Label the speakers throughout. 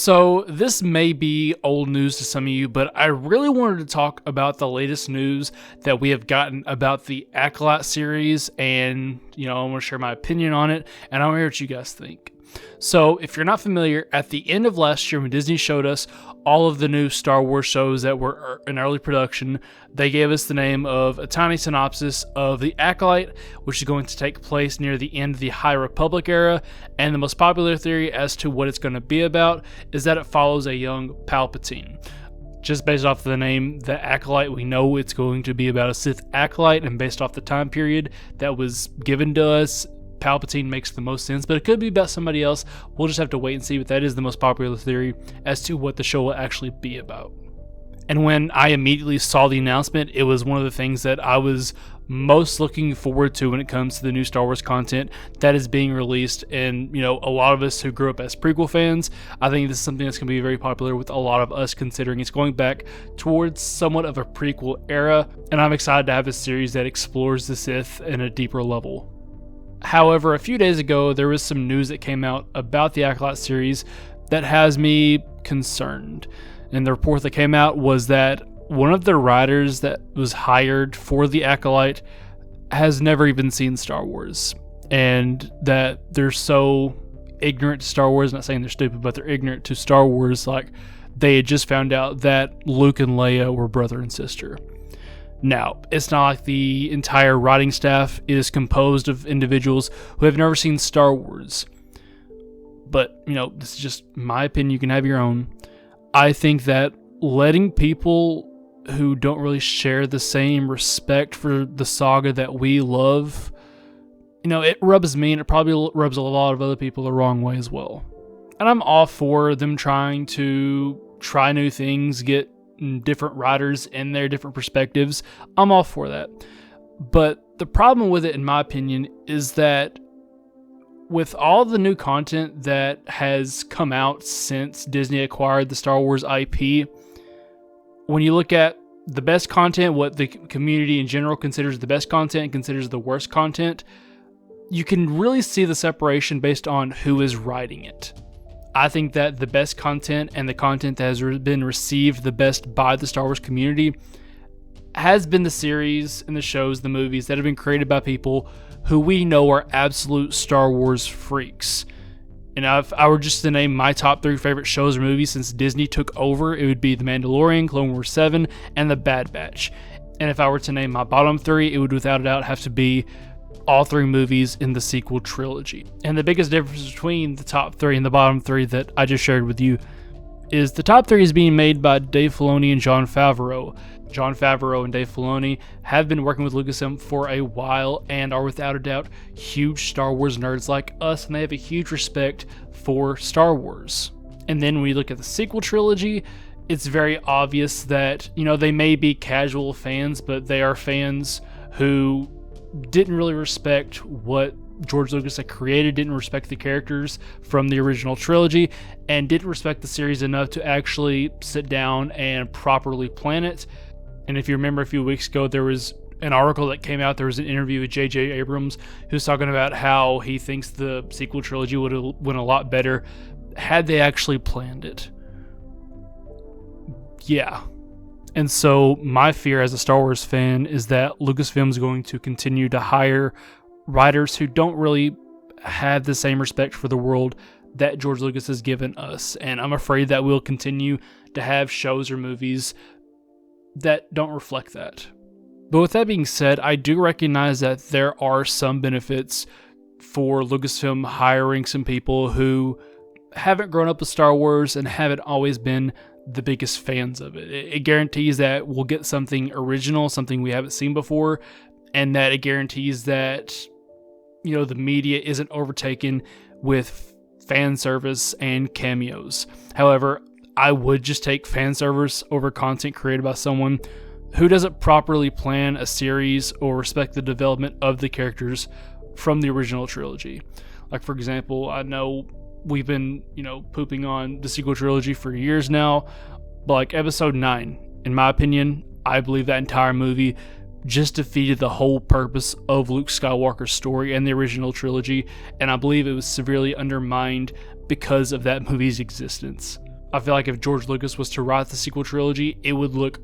Speaker 1: So this may be old news to some of you, but I really wanted to talk about the latest news that we have gotten about the Acolyte series, and I want to share my opinion on it, and I want to hear what you guys think. So if you're not familiar, at the end of last year when Disney showed us all of the new Star Wars shows that were in early production, they gave us the name of a tiny synopsis of the Acolyte, which is going to take place near the end of the High Republic era, and the most popular theory as to what it's going to be about is that it follows a young Palpatine. Just based off the name, the Acolyte, we know it's going to be about a Sith Acolyte, and based off the time period that was given to us, Palpatine makes the most sense, but it could be about somebody else. We'll just have to wait and see, but that is the most popular theory as to what the show will actually be about. And when I immediately saw the announcement, it was one of the things that I was most looking forward to when it comes to the new Star Wars content that is being released. And, a lot of us who grew up as prequel fans, I think this is something that's going to be very popular with a lot of us, considering it's going back towards somewhat of a prequel era. And I'm excited to have a series that explores the Sith in a deeper level. However, a few days ago, there was some news that came out about the Acolyte series that has me concerned. And the report that came out was that one of the writers that was hired for the Acolyte has never even seen Star Wars. And that they're so ignorant to Star Wars, not saying they're stupid, but they're ignorant to Star Wars, like they had just found out that Luke and Leia were brother and sister. Now, it's not like the entire writing staff is composed of individuals who have never seen Star Wars. But, this is just my opinion. You can have your own. I think that letting people who don't really share the same respect for the saga that we love, it rubs me, and it probably rubs a lot of other people the wrong way as well. And I'm all for them trying to try new things, get different writers in their different perspectives. I'm all for that. But the problem with it, in my opinion, is that with all the new content that has come out since Disney acquired the Star Wars IP, when you look at the best content, what the community in general considers the best content and considers the worst content, you can really see the separation based on who is writing it. I think that the best content and the content that has been received the best by the Star Wars community has been the series and the shows, the movies that have been created by people who we know are absolute Star Wars freaks. And if I were just to name my top 3 favorite shows or movies since Disney took over, it would be The Mandalorian, Clone Wars 7, and The Bad Batch. And if I were to name my bottom 3, it would without a doubt have to be all 3 movies in the sequel trilogy. And the biggest difference between the top 3 and the bottom 3 that I just shared with you is the top 3 is being made by Dave Filoni and Jon Favreau. Jon Favreau and Dave Filoni have been working with Lucasfilm for a while and are without a doubt huge Star Wars nerds like us, and they have a huge respect for Star Wars. And then when we look at the sequel trilogy, it's very obvious that, they may be casual fans, but they are fans who didn't really respect what George Lucas had created, didn't respect the characters from the original trilogy, and didn't respect the series enough to actually sit down and properly plan it. And if you remember a few weeks ago, there was an article that came out, there was an interview with J.J. Abrams who's talking about how he thinks the sequel trilogy would have went a lot better had they actually planned it. Yeah. And so my fear as a Star Wars fan is that Lucasfilm is going to continue to hire writers who don't really have the same respect for the world that George Lucas has given us. And I'm afraid that we'll continue to have shows or movies that don't reflect that. But with that being said, I do recognize that there are some benefits for Lucasfilm hiring some people who haven't grown up with Star Wars and haven't always been the biggest fans of it. It guarantees that we'll get something original, something we haven't seen before, and that it guarantees that, the media isn't overtaken with fan service and cameos. However, I would just take fan service over content created by someone who doesn't properly plan a series or respect the development of the characters from the original trilogy. Like, for example, I know we've been, pooping on the sequel trilogy for years now, but like episode 9, in my opinion, I believe that entire movie just defeated the whole purpose of Luke Skywalker's story and the original trilogy, and I believe it was severely undermined because of that movie's existence. I feel like if George Lucas was to write the sequel trilogy, it would look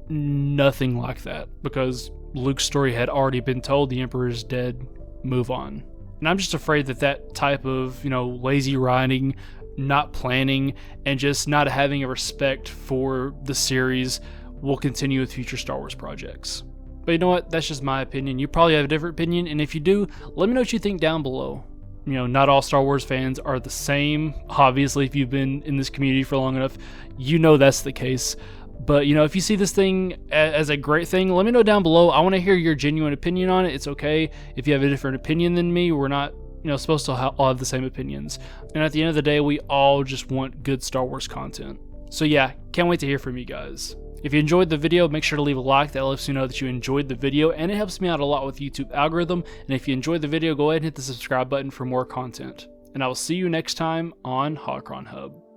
Speaker 1: nothing like that, because Luke's story had already been told. The Emperor is dead. Move on. And I'm just afraid that that type of, lazy writing, not planning, and just not having a respect for the series will continue with future Star Wars projects. But you know what? That's just my opinion. You probably have a different opinion, and if you do, let me know what you think down below. Not all Star Wars fans are the same. Obviously, if you've been in this community for long enough, that's the case. But, if you see this thing as a great thing, let me know down below. I want to hear your genuine opinion on it. It's okay if you have a different opinion than me. We're not, supposed to all have the same opinions. And at the end of the day, we all just want good Star Wars content. So yeah, can't wait to hear from you guys. If you enjoyed the video, make sure to leave a like. That lets me know that you enjoyed the video, and it helps me out a lot with YouTube algorithm. And if you enjoyed the video, go ahead and hit the subscribe button for more content. And I will see you next time on Holocron Hub.